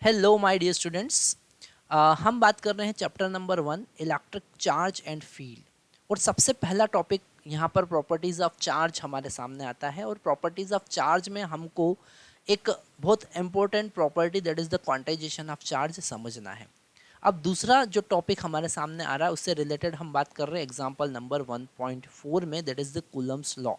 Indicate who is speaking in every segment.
Speaker 1: Hello my dear students. हम बात कर रहे हैं chapter number 1 electric charge and field. और सबसे पहला टॉपिक यहाँ पर प्रॉपर्टीज़ ऑफ चार्ज हमारे सामने आता है। और प्रॉपर्टीज़ ऑफ चार्ज में हमको एक बहुत important property that is the quantization of charge समझना है। अब दूसरा जो टॉपिक हमारे सामने आ रहा है उससे रिलेटेड हम बात कर रहे हैं एग्जाम्पल नंबर 1.4 में, that is the Coulomb's law.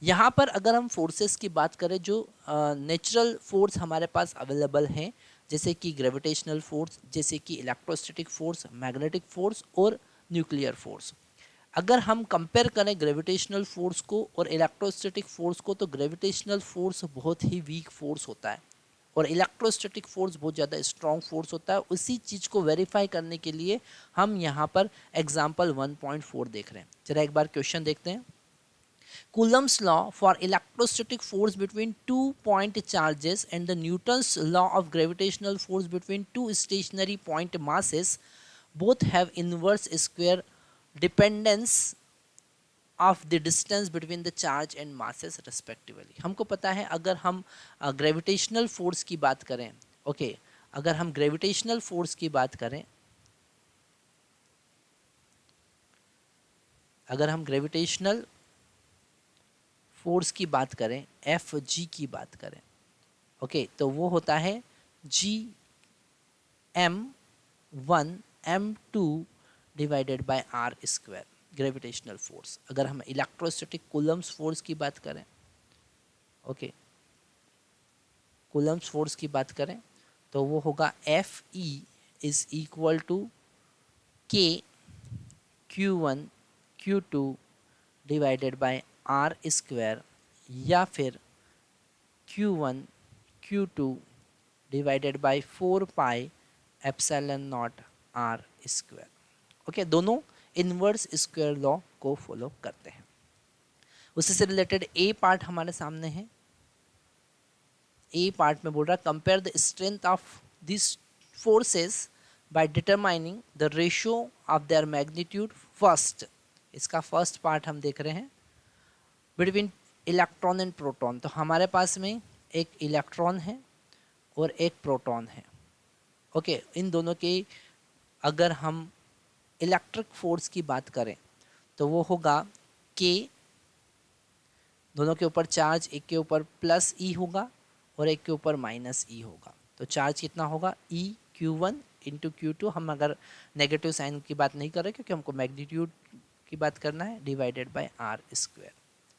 Speaker 1: यहाँ पर अगर हम फोर्सेस की बात करें जो नेचुरल फोर्स हमारे पास अवेलेबल हैं, जैसे कि ग्रेविटेशनल फोर्स, जैसे कि इलेक्ट्रोस्टैटिक फोर्स, मैग्नेटिक फोर्स और न्यूक्लियर फोर्स। अगर हम कंपेयर करें ग्रेविटेशनल फोर्स को और इलेक्ट्रोस्टैटिक फोर्स को, तो ग्रेविटेशनल फोर्स बहुत ही वीक फोर्स होता है और इलेक्ट्रोस्टैटिक फोर्स बहुत ज़्यादा स्ट्रॉन्ग फोर्स होता है। उसी चीज़ को वेरीफाई करने के लिए हम यहाँ पर एग्जाम्पल 1.4 देख रहे हैं। चलिए एक बार क्वेश्चन देखते हैं। Coulomb's law for electrostatic force between two point charges and the Newton's law of gravitational force between two stationary point masses both have inverse square dependence of the distance between the charge and masses respectively। हमको पता है अगर हम gravitational force की बात करें, okay, अगर हम ग्रेविटेशनल फोर्स की बात करें, अगर हम ग्रेविटेशनल फोर्स की बात करें, एफ जी की बात करें, ओके, तो वो होता है G m1 m2 divided by r square gravitational force. अगर हम इलेक्ट्रोस्टैटिक कूलम्स फोर्स की बात करें, ओके, कूलम्स फोर्स की बात करें तो वो होगा F E is equal to k Q1 Q2 divided by r square, या फिर Q1 Q2 divided by 4 pi epsilon not r square. Okay, दोनों इनवर्स स्क्वायर लॉ को फॉलो करते हैं। उसी से रिलेटेड ए पार्ट हमारे सामने है। ए पार्ट में बोल रहा है compare the strength of this forces by determining the ratio of their magnitude first. इसका फर्स्ट पार्ट हम देख रहे हैं बिटवीन इलेक्ट्रॉन एंड प्रोटॉन। तो हमारे पास में एक इलेक्ट्रॉन है और एक प्रोटॉन है। ओके, इन दोनों की अगर हम इलेक्ट्रिक फोर्स की बात करें तो वो होगा के, दोनों के ऊपर चार्ज, एक के ऊपर प्लस ई होगा और एक के ऊपर माइनस ई होगा। तो चार्ज कितना होगा ई Q1 इंटू Q2। हम अगर नेगेटिव साइन की बात नहीं कर रहे क्योंकि हमको मैग्नीट्यूड की बात करना है, divided by r square.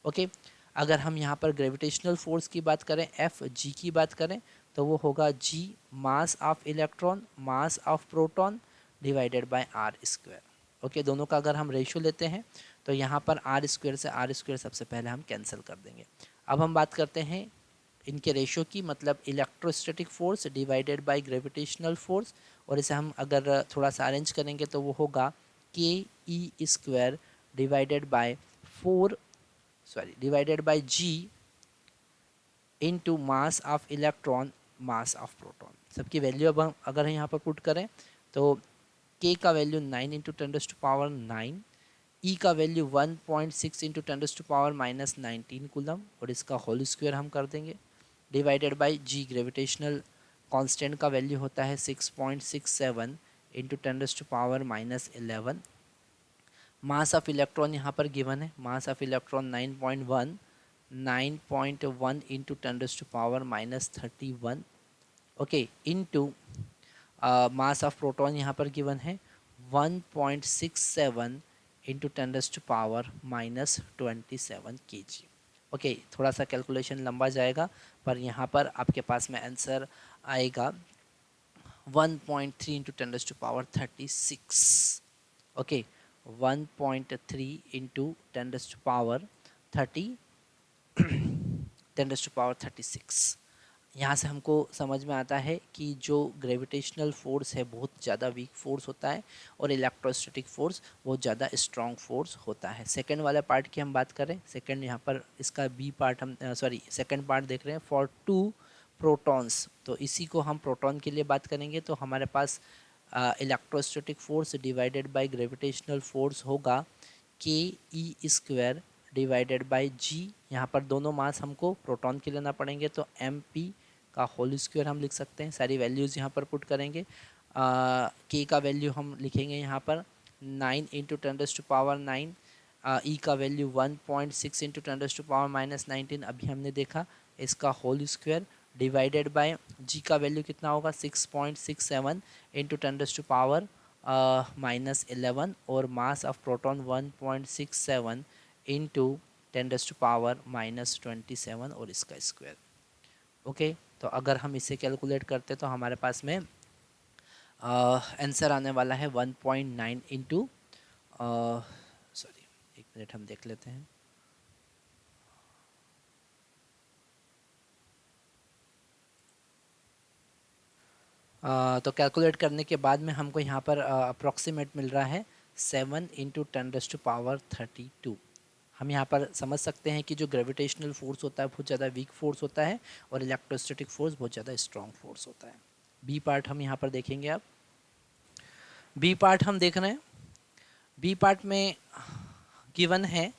Speaker 1: Okay, अगर हम यहाँ पर ग्रेविटेशनल फोर्स की बात करें, एफ जी की बात करें, तो वो होगा G mass of electron mass of proton divided by r square. Okay, दोनों का अगर हम रेशियो लेते हैं तो यहाँ पर आर स्क्वायर से आर स्क्वायर सबसे पहले हम कैंसिल कर देंगे। अब हम बात करते हैं इनके रेशियो की, मतलब electrostatic force divided by gravitational force. और इसे हम अगर थोड़ा सा अरेंज करेंगे तो वो होगा k e square divided by divided by G into mass of electron mass of proton. सबकी वैल्यू अब हम अगर यहाँ पर पुट करें तो के का वैल्यू 9 इंटू 10⁻⁹, ई का वैल्यू 1.6 इंटू 10⁻⁻19 कूलम और इसका होल स्क्वायर हम कर देंगे, divided by G gravitational constant का वैल्यू होता है 6.67 इंटू 10⁻⁻11। मास ऑफ इलेक्ट्रॉन यहाँ पर गिवन है, मास of electron 9.1 into 10⁻31, okay, into mass of proton यहाँ पर गिवन है 1.67 इंटू 10⁻⁻27 kg। ओके, थोड़ा सा कैलकुलेशन लंबा जाएगा पर यहाँ पर आपके पास में आंसर आएगा 1.3 इंटू 10⁻36। Okay, 1.3 into 10⁻36। यहाँ से हमको समझ में आता है कि जो ग्रेविटेशनल फोर्स है बहुत ज़्यादा वीक फोर्स होता है और इलेक्ट्रोस्टैटिक फोर्स बहुत ज़्यादा स्ट्रॉन्ग फोर्स होता है। सेकंड वाला पार्ट की हम बात करें, सेकंड यहाँ पर इसका बी पार्ट हम सेकंड पार्ट देख रहे हैं फॉर टू प्रोटॉन्स। तो इसी को हम प्रोटॉन के लिए बात करेंगे तो हमारे पास electrostatic force divided by gravitational force होगा k e square divided by G. यहाँ पर दोनों मास हमको प्रोटॉन के लेना पड़ेंगे तो एम पी का होल स्क्वायर हम लिख सकते हैं। सारी वैल्यूज़ यहाँ पर पुट करेंगे। के का वैल्यू हम लिखेंगे यहाँ पर 9 इंटू 10⁻⁹। ई का वैल्यू 1.6 इंटू 10⁻⁻19 अभी हमने देखा, इसका होल स्क्वायर डिवाइडेड बाय जी का वैल्यू कितना होगा 6.67 इंटू 10⁻⁻11 और मास ऑफ प्रोटॉन 1.67 इंटू 10⁻⁻27 और इसका स्क्वायर। ओके, तो अगर हम इसे कैलकुलेट करते तो हमारे पास में आंसर आने वाला है 1.9 इंटू, सॉरी एक मिनट हम देख लेते हैं। तो कैलकुलेट करने के बाद में हमको यहाँ पर अप्रॉक्सीमेट मिल रहा है 7 इंटू 10⁻32। हम यहाँ पर समझ सकते हैं कि जो ग्रेविटेशनल फोर्स होता है बहुत ज़्यादा वीक फोर्स होता है और इलेक्ट्रोस्टैटिक फोर्स बहुत ज़्यादा स्ट्रॉन्ग फोर्स होता है। बी पार्ट हम यहाँ पर देखेंगे। अब बी पार्ट हम देख रहे हैं। बी पार्ट में गिवन है